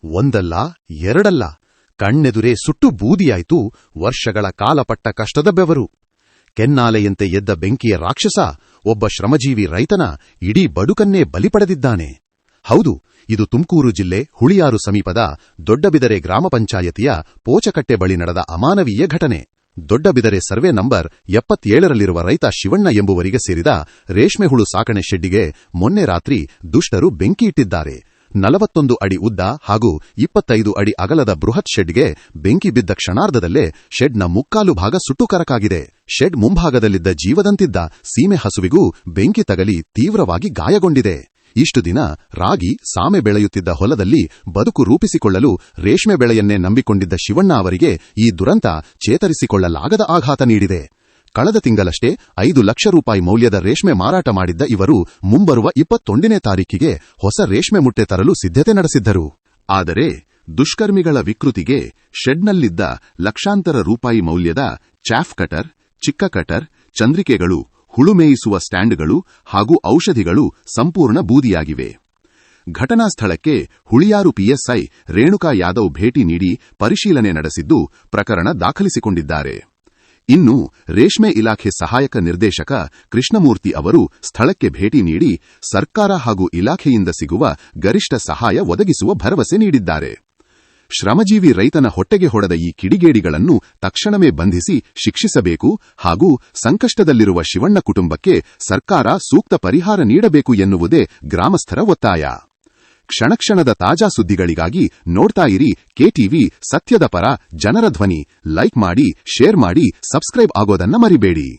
ಒಂದಲ್ಲ ಎರಡಲ್ಲ, ಕಣ್ಣೆದುರೇ ಸುಟ್ಟು ಬೂದಿಯಾಯ್ತು ವರ್ಷಗಳ ಕಾಲಪಟ್ಟ ಕಷ್ಟದ ಬೆವರು. ಕೆನ್ನಾಲೆಯಂತೆ ಎದ್ದ ಬೆಂಕಿಯ ರಾಕ್ಷಸ ಒಬ್ಬ ಶ್ರಮಜೀವಿ ರೈತನ ಇಡೀ ಬದುಕನ್ನೇ ಬಲಿಪಡೆದಿದ್ದಾನೆ. ಹೌದು, ಇದು ತುಮಕೂರು ಜಿಲ್ಲೆ ಹುಳಿಯಾರು ಸಮೀಪದ ದೊಡ್ಡಬಿದರೆ ಗ್ರಾಮ ಪಂಚಾಯತಿಯ ಪೋಚಕಟ್ಟೆ ಬಳಿ ನಡೆದ ಅಮಾನವೀಯ ಘಟನೆ. ದೊಡ್ಡಬಿದರೆ ಸರ್ವೆ ನಂಬರ್ 77ರಲ್ಲಿರುವ ರೈತ ಶಿವಣ್ಣ ಎಂಬುವರಿಗೆ ಸೇರಿದ ರೇಷ್ಮೆ ಹುಳು ಸಾಕಣೆ ಶೆಡ್ಡಿಗೆ ಮೊನ್ನೆ ರಾತ್ರಿ ದುಷ್ಟರು ಬೆಂಕಿ ಇಟ್ಟಿದ್ದಾರೆ. 41 ಅಡಿ ಉದ್ದ ಹಾಗೂ 25 ಅಡಿ ಅಗಲದ ಬೃಹತ್ ಶೆಡ್ಗೆ ಬೆಂಕಿ ಬಿದ್ದ ಕ್ಷಣಾರ್ಧದಲ್ಲೇ ಶೆಡ್ನ ಮುಕ್ಕಾಲು ಭಾಗ ಸುಟ್ಟು ಕರಕಾಗಿದೆ. ಶೆಡ್ ಮುಂಭಾಗದಲ್ಲಿದ್ದ ಜೀವದಂತಿದ್ದ ಸೀಮೆ ಹಸುವಿಗೂ ಬೆಂಕಿ ತಗಲಿ ತೀವ್ರವಾಗಿ ಗಾಯಗೊಂಡಿದೆ. ಇಷ್ಟು ದಿನ ರಾಗಿ, ಸಾಮೆ ಬೆಳೆಯುತ್ತಿದ್ದ ಹೊಲದಲ್ಲಿ ಬದುಕು ರೂಪಿಸಿಕೊಳ್ಳಲು ರೇಷ್ಮೆ ಬೆಳೆಯನ್ನೇ ನಂಬಿಕೊಂಡಿದ್ದ ಶಿವಣ್ಣ ಅವರಿಗೆ ಈ ದುರಂತ ಚೇತರಿಸಿಕೊಳ್ಳಲಾಗದ ಆಘಾತ ನೀಡಿದೆ. ಕಳೆದ ತಿಂಗಳಷ್ಟೇ 5 ಲಕ್ಷ ರೂಪಾಯಿ ಮೌಲ್ಯದ ರೇಷ್ಮೆ ಮಾರಾಟ ಮಾಡಿದ್ದ ಇವರು ಮುಂಬರುವ 21ನೇ ತಾರೀಕಿಗೆ ಹೊಸ ರೇಷ್ಮೆ ಮುಟ್ಟೆ ತರಲು ಸಿದ್ಧತೆ ನಡೆಸಿದ್ದರು. ಆದರೆ ದುಷ್ಕರ್ಮಿಗಳ ವಿಕೃತಿಗೆ ಶೆಡ್ನಲ್ಲಿದ್ದ ಲಕ್ಷಾಂತರ ರೂಪಾಯಿ ಮೌಲ್ಯದ ಚಾಫ್ ಕಟರ್, ಚಿಕ್ಕ ಕಟರ್, ಚಂದ್ರಿಕೆಗಳು, ಹುಳು ಮೇಯಿಸುವ ಸ್ಟ್ಯಾಂಡ್ಗಳು ಹಾಗೂ ಔಷಧಿಗಳು ಸಂಪೂರ್ಣ ಬೂದಿಯಾಗಿವೆ. ಘಟನಾ ಸ್ಥಳಕ್ಕೆ ಹುಳಿಯಾರು ಪಿಎಸ್ಐ ರೇಣುಕಾ ಯಾದವ್ ಭೇಟಿ ನೀಡಿ ಪರಿಶೀಲನೆ ನಡೆಸಿದ್ದು ಪ್ರಕರಣ ದಾಖಲಿಸಿಕೊಂಡಿದ್ದಾರೆ. ಇನ್ನು ರೇಷ್ಮೆ ಇಲಾಖೆ ಸಹಾಯಕ ನಿರ್ದೇಶಕ ಕೃಷ್ಣಮೂರ್ತಿ ಅವರು ಸ್ಥಳಕ್ಕೆ ಭೇಟಿ ನೀಡಿ ಸರ್ಕಾರ ಹಾಗೂ ಇಲಾಖೆಯಿಂದ ಸಿಗುವ ಗರಿಷ್ಠ ಸಹಾಯ ಒದಗಿಸುವ ಭರವಸೆ ನೀಡಿದ್ದಾರೆ. ಶ್ರಮಜೀವಿ ರೈತನ ಹೊಟ್ಟೆಗೆ ಹೊಡೆದ ಈ ಕಿಡಿಗೇಡಿಗಳನ್ನು ತಕ್ಷಣವೇ ಬಂಧಿಸಿ ಶಿಕ್ಷಿಸಬೇಕು ಹಾಗೂ ಸಂಕಷ್ಟದಲ್ಲಿರುವ ಶಿವಣ್ಣ ಕುಟುಂಬಕ್ಕೆ ಸರ್ಕಾರ ಸೂಕ್ತ ಪರಿಹಾರ ನೀಡಬೇಕು ಎನ್ನುವುದೇ ಗ್ರಾಮಸ್ಥರ ಒತ್ತಾಯ. ಕ್ಷಣಕ್ಷಣದ ತಾಜಾ ಸುದ್ದಿಗಳಿಗಾಗಿ ನೋಡ್ತಾ ಇರಿ ಕೆಟಿವಿ, ಸತ್ಯದ ಪರ, ಜನರ ಧ್ವನಿ. ಲೈಕ್ ಮಾಡಿ, ಶೇರ್ ಮಾಡಿ, ಸಬ್ಸ್ಕ್ರೈಬ್ ಆಗೋದನ್ನ ಮರಿಬೇಡಿ.